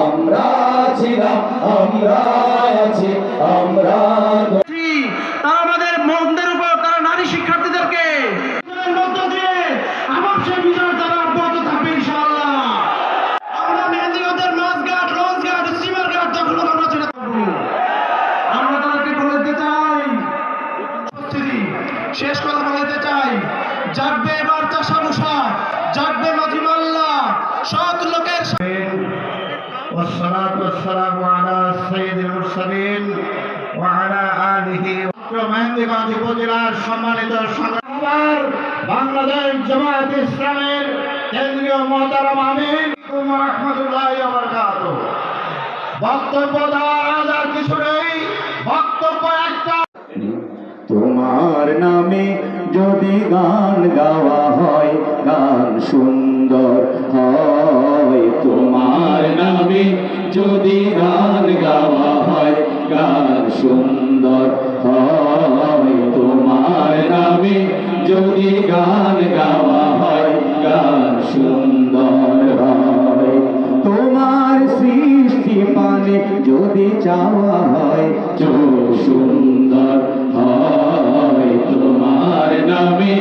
আমরা ছিলাম, আমরা আছি, আমরা তারা আমাদের মন্দের উপর, তারা নারী শিক্ষার্থীদেরকে মধ্য দিয়ে আবার সেই বিজয় তারা অব্যাহত থাকবে ইনশাআল্লাহ। আমরা মেহেন্দিগঞ্জের মাছঘাট, লঞ্চঘাট, স্টিমার ঘাট দখল আমরা ছেড়ে থাকবো। আমরা তাদেরকে বলতে চাই, শেষ কথা বলতে চাই, জাগবে এবার চাষামুষা, জাগবে মাঝি মাল্লা, সৎ লোকের والصلاة والسلام على سيد المرسلين وعلى آله মেহেন্দিগঞ্জ উপজেলার সম্মানিত সংগ্রামী বাংলাদেশ জামায়াত ইসলামের কেন্দ্রীয় মুহতারাম আমির ওয়া রাহমাতুল্লাহি ওয়া বারাকাতুহু। বক্তব্য দেওয়ার আর কিছু নেই, বক্তব্য একটা। তোমার নামে যদি গান গাওয়া হয়, গান সুন্দর হয়। তোমার নামে যদি গান গাওয়া হয়, গান সুন্দর হয়। তোমার নামে যদি গান গাওয়া হয়, গান সুন্দর হয়। তোমার সৃষ্টি পানে যদি চাওয়া হয়, চোখ সুন্দর হয়। তোমার নামে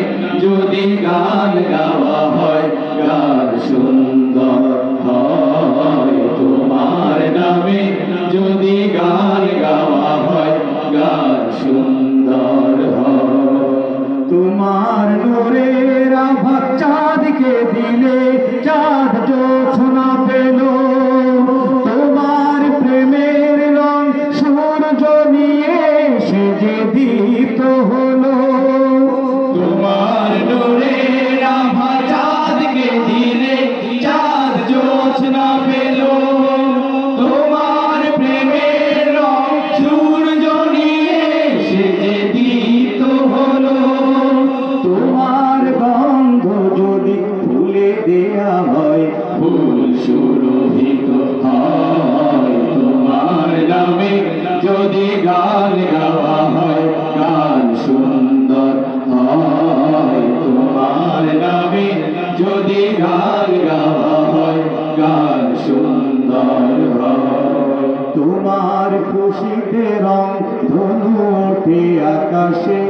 যদি গান গাওয়া হয়, গান সুন্দর হয়। তোমার নামে যদি গান গাওয়া হয়, গান সুন্দর হয়। তোমার নূরের আভা চাঁদকে দিলে চাঁদ জোছনা পেল। তোমার প্রেমের রং সূর্য নিয়ে সেজে দীপ্ত হলো। তোমার নূরের আভা চাঁদকে দিলে চাঁদ জোছনা পেল। তোমার প্রেমের রং সূর্য নিয়ে সেজে দীপ্ত হলো। তোমার গন্ধ যদি ফুলে দেয়া হয়, ফুল সুরভিত হয়। তোমার নামে যদি গান গাওয়া হয়, গান সুন্দর হয়। তোমার নামে যদি গান গাওয়া হয়, গান সুন্দর হয়। তোমার খুশিতে রং ধনু ওঠে আকাশে,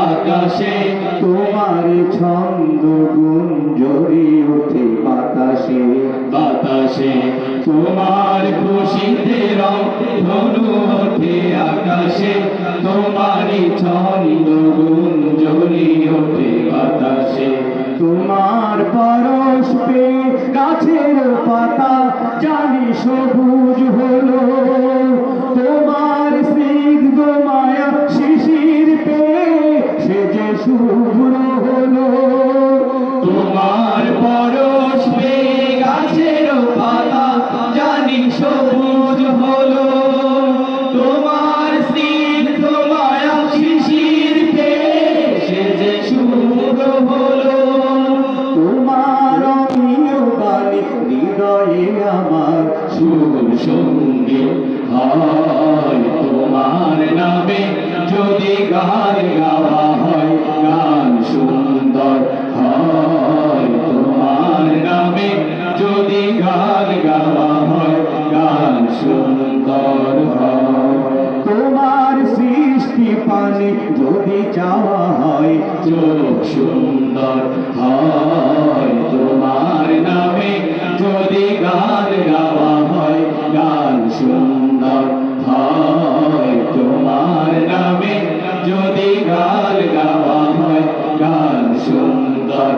আকাশে। তোমার ছন্দ গুঞ্জরি ওঠে বাতাসে, বাতাসে। তোমার খুশিতে রং ধনু ওঠে আকাশে, তোমার ছন্দ গুঞ্জরি ওঠে বাতাসে। তোমার পরশ পেয়ে গাছের পাতা জানি সবুজ হলো। তোমার স্নিগ্ধ মায়া শিশির পেয়ে সে যে শুভ্র হলো। তোমার পরশ পেয়ে গাছের পাতা জানি সবুজ হলো। তোমার স্নিগ্ধ মায়া শিশির পেয়ে সে যে শুভ্র হলো। তোমার অমীয় বাণী হৃদয়ে আমার সুর সঙ্গে হয়। তোমার নামে যদি গান গাওয়া হয়, গান সুন্দর হয়। তোমার নামে যদি গান গাওয়া হয়, গান সুন্দর হয়। তোমার সৃষ্টি পানে যদি চাওয়া হয়, চোখ সুন্দর হয়। তোমার নামে যদি গান গাওয়া হয়, গান সুন্দর হয়। তোমার নামে যদি গান গাওয়া হয়, গান সুন্দর